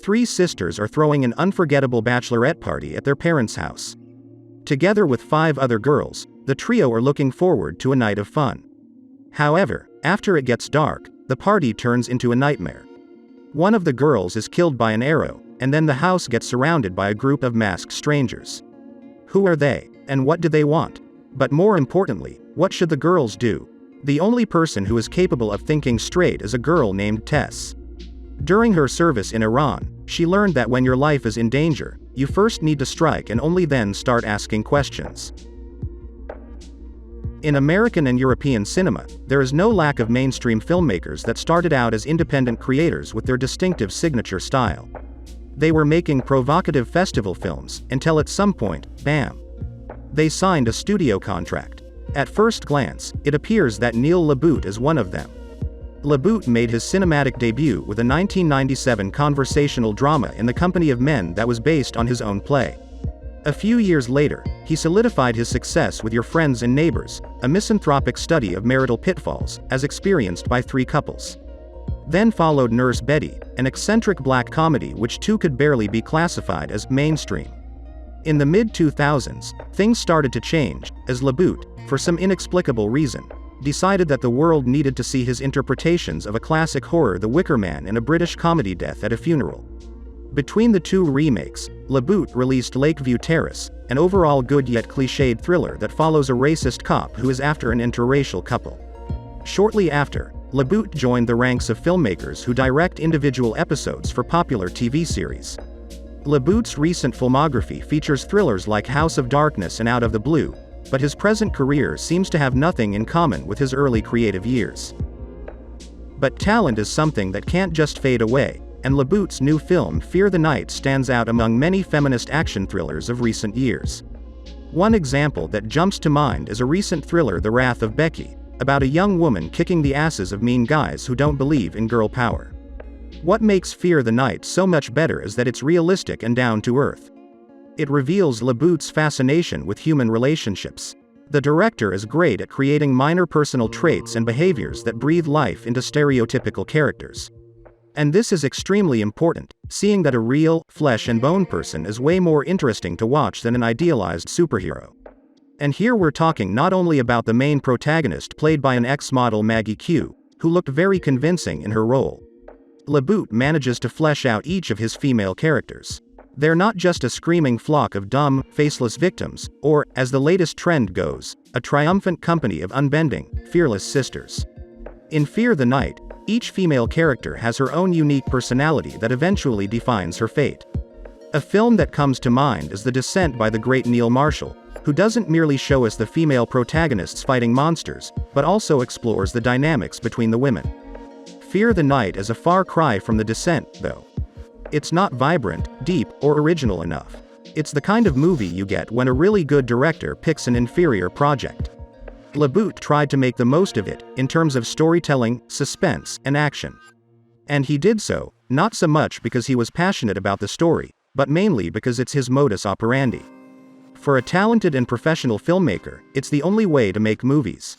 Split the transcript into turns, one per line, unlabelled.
Three sisters are throwing an unforgettable bachelorette party at their parents' house. Together with 5 other girls, the trio are looking forward to a night of fun. However, after it gets dark, the party turns into a nightmare. One of the girls is killed by an arrow, and then the house gets surrounded by a group of masked strangers. Who are they, and what do they want? But more importantly, what should the girls do? The only person who is capable of thinking straight is a girl named Tess. During her service in Iran, she learned that when your life is in danger, you first need to strike and only then start asking questions. In American and European cinema, there is no lack of mainstream filmmakers that started out as independent creators with their distinctive signature style. They were making provocative festival films, until at some point, bam! They signed a studio contract. At first glance, it appears that LaBute is one of them. LaBute made his cinematic debut with a 1997 conversational drama In the Company of Men that was based on his own play. A few years later, he solidified his success with Your Friends and Neighbors, a misanthropic study of marital pitfalls, as experienced by 3 couples. Then followed Nurse Betty, an eccentric black comedy which too could barely be classified as mainstream. In the mid-2000s, things started to change, as LaBute, for some inexplicable reason, decided that the world needed to see his interpretations of a classic horror The Wicker Man and a British comedy Death at a Funeral. Between the 2 remakes, LaBute released Lakeview Terrace, an overall good yet cliched thriller that follows a racist cop who is after an interracial couple. Shortly after, LaBute joined the ranks of filmmakers who direct individual episodes for popular TV series. LaBute's recent filmography features thrillers like House of Darkness and Out of the Blue, but his present career seems to have nothing in common with his early creative years. But talent is something that can't just fade away, and LaBute's new film Fear the Night stands out among many feminist action thrillers of recent years. One example that jumps to mind is a recent thriller The Wrath of Becky, about a young woman kicking the asses of mean guys who don't believe in girl power. What makes Fear the Night so much better is that it's realistic and down to earth. It reveals LaBute's fascination with human relationships. The director is great at creating minor personal traits and behaviors that breathe life into stereotypical characters. And this is extremely important, seeing that a real, flesh and bone person is way more interesting to watch than an idealized superhero. And here we're talking not only about the main protagonist played by an ex-model Maggie Q, who looked very convincing in her role. LaBute manages to flesh out each of his female characters. They're not just a screaming flock of dumb, faceless victims, or, as the latest trend goes, a triumphant company of unbending, fearless sisters. In Fear the Night, each female character has her own unique personality that eventually defines her fate. A film that comes to mind is The Descent by the great Neil Marshall, who doesn't merely show us the female protagonists fighting monsters, but also explores the dynamics between the women. Fear the Night is a far cry from The Descent, though. It's not vibrant, deep, or original enough. It's the kind of movie you get when a really good director picks an inferior project. LaBute tried to make the most of it, in terms of storytelling, suspense, and action. And he did so, not so much because he was passionate about the story, but mainly because it's his modus operandi. For a talented and professional filmmaker, it's the only way to make movies.